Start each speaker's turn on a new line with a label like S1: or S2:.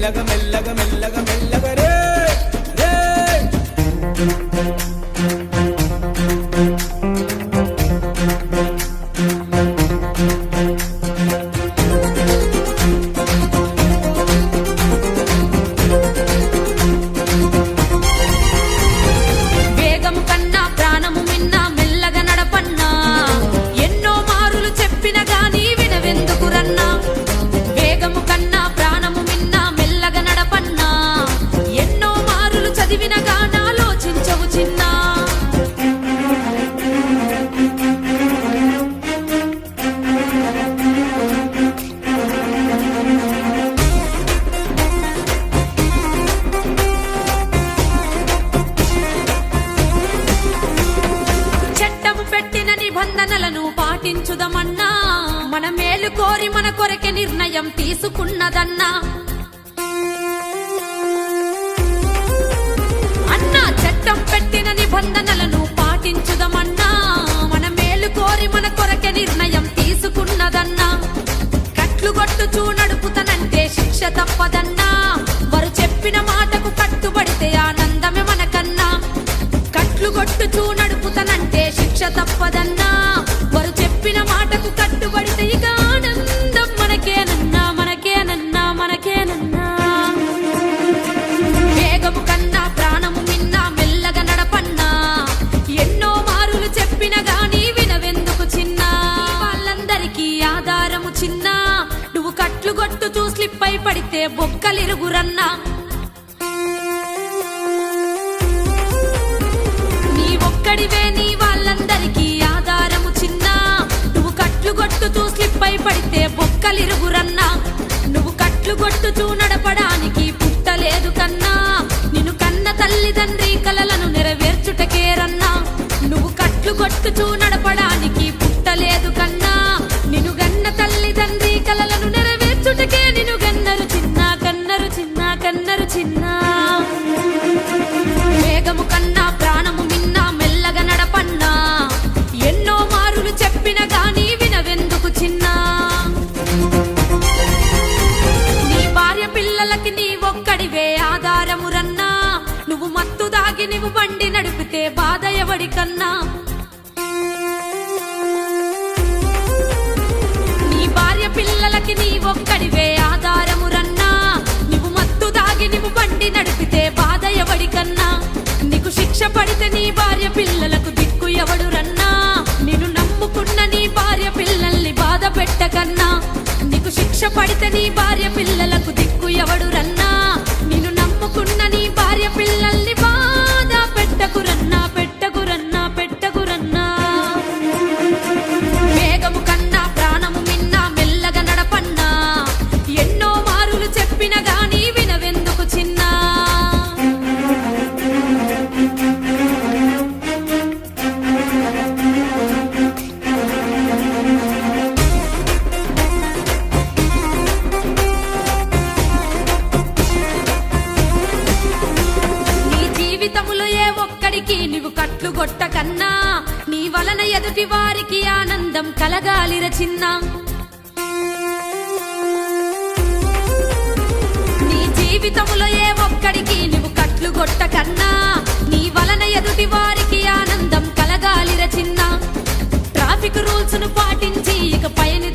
S1: మెల్లగా మెల్లగా మెల్లగా మెల్లగా రే రే
S2: నిబంధనలను పాటించుదమన్నా మన మేలు కోరి మన కొరకే నిర్ణయం తీసుకున్నదన్నా అన్నా చట్టం పెట్టిన నిబంధనలను పాటించుదమన్నా మన మేలు కోరి మన కొరకే నిర్ణయం తీసుకున్నదన్నా కట్లు కొట్టుచూ నడుపుతనంటే శిక్ష తప్పదన్నా వారు చెప్పిన మాటకు కట్టుబడితే ఆనందమే మనకన్నా కట్లు కొట్టుచూ నడుపుతనంటే శిక్ష తప్పదన్నా వారు చెప్పిన మాటకు కట్టుబడితే ఇక ఆనందం మనకేనన్నా మనకేనన్నా మనకేనన్నా వేగము కన్నా ప్రాణము మిన్నా మెల్లగా నడపన్నా ఎన్నో మారులు చెప్పిన గాని వినవెందుకు చిన్నా వాళ్ళందరికీ ఆధారము చిన్నా నువ్వు కట్లు కొట్టుచూ స్లిప్ అయి పడితే బొక్కలిరుగురన్నా ఒక్కడివే నీ వాళ్ళందరికీ ఆధారము చిన్నా నువ్వు కట్లు కొట్టుచూ స్లిప్ అయి పడితే బొక్కలిరుగురన్నా నువ్వు కట్లు కొట్టుచూ నడపడానికి పుట్టలేదు కన్నా నిన్ను కన్న తల్లిదండ్రి కలలను నెరవేర్చుటకేరన్నా నువ్వు కట్లు కొట్టుచూ నడపడానికి పుట్టలేదు కన్నా నిన్ను గన్న తల్లిదండ్రి కలలను నెరవేర్చుటకే నిన్ను గన్నరు చిన్నా కన్నరు చిన్నా కన్నరు చిన్నా వేగము కన్నా ప్రాణము మిన్నా మెల్లగా నడపన్నా ఎన్నో మారులు చెప్పిన గాని వినవెందుకు చిన్నా నీ భార్య పిల్లలకి నీ ఒక్కడివే ఆధారమురన్నా నువ్వు మత్తు దాగి నువ్వు బండి నడిపితే బాధ ఎవడికన్నా నీ భార్య పిల్లలకి నీ ఒక్కడివే ఆధారమురన్నా నువ్వు మత్తు దాగి నువ్వు బండి నడిపితే బాధ ఎవడికన్నా నీకు శిక్ష పడితే నీ భార్య పిల్లలకు దిక్కు ఎవడు రన్నా నిన్ను నమ్ముకున్న నీ భార్య పిల్లల్ని బాధ పెట్టకన్నా నీకు శిక్ష పడితే నీ భార్య పిల్లలకు దిక్కు ఎవడు రన్నా నిన్ను నమ్ముకున్న నీ భార్య పిల్లల్ని బాధ పెట్టకురన్నా పెట్టకురన్నా పెట్టకురన్నా వేగము కన్నా ప్రాణము మిన్నా మెల్లగా నడపన్నా ఎన్నో మారులు చెప్పిన గాని వినవెందుకు చిన్నా జీవితములో ఏ ఒక్కడికి నువ్వు కట్లు కొట్టకన్నా నీ వలన ఎదుటి వారికి ఆనందం కలగాలిర చిన్న నీ జీవితములో ఏ ఒక్కడికి నువ్వు కట్లు కొట్టకన్నా నీ వలన ఎదుటి వారికి ఆనందం కలగాలిర చిన్న ట్రాఫిక్ రూల్స్ ను పాటించి ఇక పయని